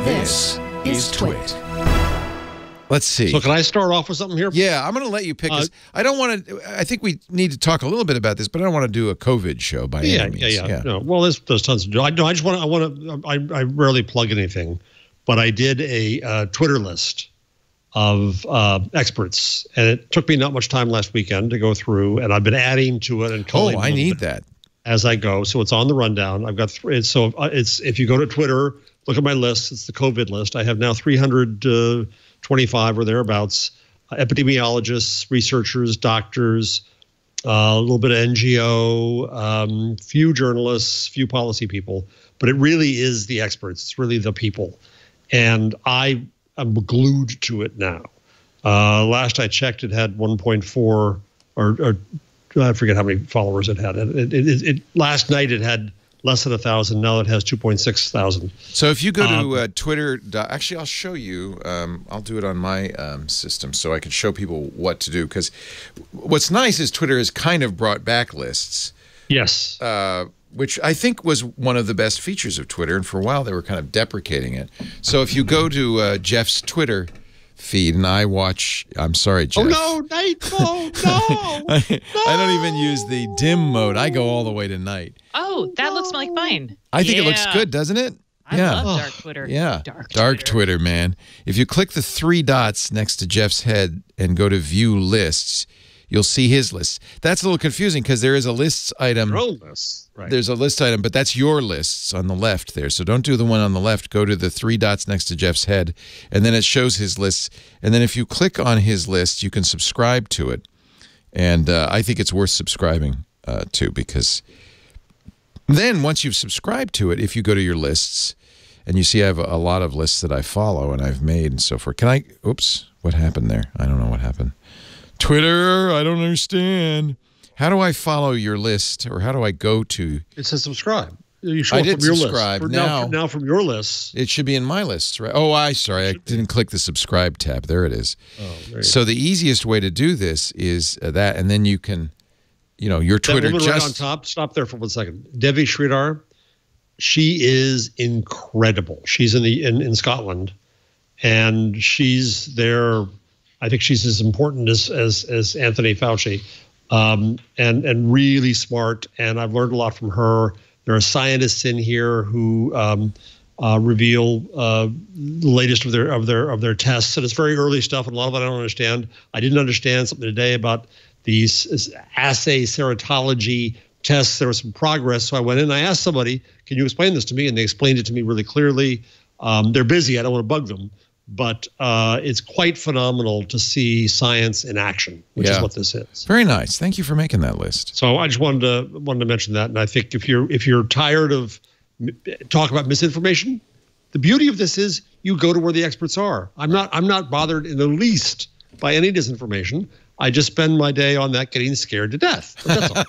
This is TWiT. Let's see. So can I start off with something here? Yeah, I'm going to let you pick this. I don't want to. I think we need to talk a little bit about this, but I don't want to do a COVID show by any means. Yeah. No, well, there's tons to do. I just want to. I rarely plug anything, but I did a Twitter list of experts, and it took me not much time last weekend to go through, and I've been adding to it and collating. Oh, I need that as I go. So it's on the rundown. I've got three. So it's if you go to Twitter, look at my list. It's the COVID list. I have now 325 or thereabouts, epidemiologists, researchers, doctors, a little bit of NGO, few journalists, few policy people, but it really is the experts. It's really the people. And I'm glued to it now. Last I checked, it had 1.4 or I forget how many followers it had. Last night it had less than 1,000. Now it has 2.6 thousand. So if you go to Twitter, actually, I'll show you. I'll do it on my system so I can show people what to do. Because what's nice is Twitter has kind of brought back lists. Yes. Which I think was one of the best features of Twitter. And for a while, they were kind of deprecating it. So if you go to Jeff's Twitter feed and I watch, I'm sorry, Jeff. Oh, no, night mode, no. I don't even use the dim mode. I go all the way to night. Oh, that looks like mine. I think it looks good, doesn't it? I love dark Twitter. Yeah, dark Twitter, man. If you click the three dots next to Jeff's head and go to view lists, you'll see his list. That's a little confusing because there is a lists item. Your own list. Right. There's a list item, but that's your lists on the left there. So don't do the one on the left. Go to the three dots next to Jeff's head, and then it shows his lists. And then if you click on his list, you can subscribe to it. And I think it's worth subscribing to, because then once you've subscribed to it, if you go to your lists, and you see I have a lot of lists that I follow and I've made and so forth. Can I, oops, what happened there? I don't know what happened. Twitter, I don't understand. How do I follow your list, or how do I go to? It says subscribe. You show I up did from your subscribe. list. Now from your list. It should be in my list, right? Oh, I didn't click the subscribe tab. There it is. Oh, so the easiest way to do this is that, and then you can, your Twitter that woman right on top. Stop there for 1 second. Devi Sridhar, she is incredible. She's in Scotland, and she's there. I think she's as important as Anthony Fauci, and really smart. And I've learned a lot from her. There are scientists in here who reveal the latest of their tests, and it's very early stuff. And a lot of it I don't understand. I didn't understand something today about these assay serotology tests. There was some progress, so I went in and I asked somebody, "Can you explain this to me?" And they explained it to me really clearly. They're busy. I don't want to bug them. But it's quite phenomenal to see science in action, which is what this is. Very nice. Thank you for making that list. So I just wanted to mention that, and I think if you're tired of talk about misinformation, the beauty of this is you go to where the experts are. I'm not bothered in the least by any disinformation. I just spend my day on that getting scared to death. That's all.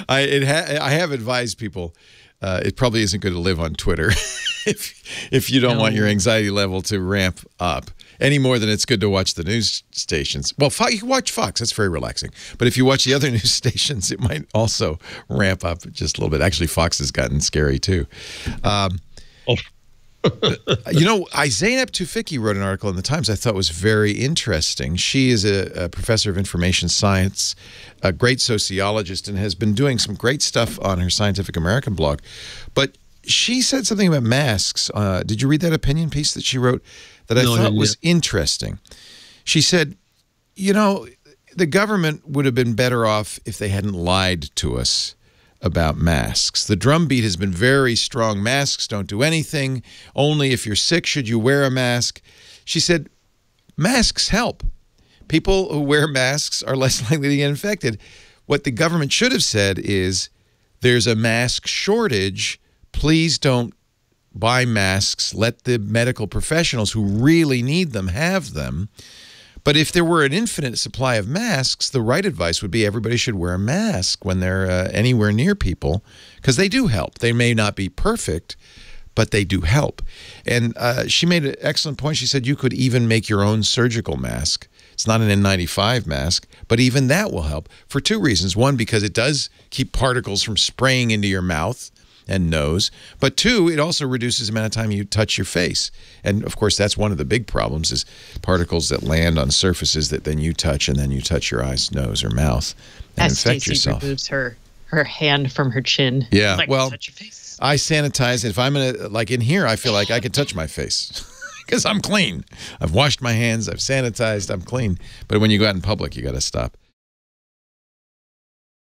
I have advised people. It probably isn't good to live on Twitter if you don't want your anxiety level to ramp up any more than it's good to watch the news stations. Well, you can watch Fox. That's very relaxing. But if you watch the other news stations, it might also ramp up just a little bit. Actually, Fox has gotten scary, too. Zainab Tufekci wrote an article in the Times I thought was very interesting. She is a professor of information science, a great sociologist, and has been doing some great stuff on her Scientific American blog. But she said something about masks. Did you read that opinion piece that she wrote that I thought was interesting? She said, the government would have been better off if they hadn't lied to us about masks. The drumbeat has been very strong. Masks don't do anything. Only if you're sick should you wear a mask. She said, masks help. People who wear masks are less likely to get infected. What the government should have said is, there's a mask shortage. Please don't buy masks. Let the medical professionals who really need them have them. But if there were an infinite supply of masks, the right advice would be everybody should wear a mask when they're anywhere near people, because they do help. They may not be perfect, but they do help. And she made an excellent point. She said you could even make your own surgical mask. It's not an N95 mask, but even that will help for two reasons. One, because it does keep particles from spraying into your mouth and nose. But 2, it also reduces the amount of time you touch your face. And, of course, that's one of the big problems is particles that land on surfaces that then you touch and then you touch your eyes, nose, or mouth and infect Stacey yourself. removes her hand from her chin. Yeah, like, well, touch your face. I sanitize. If I'm in a, like in here, I feel like I can touch my face because I'm clean. I've washed my hands. I've sanitized. I'm clean. But when you go out in public, you got to stop.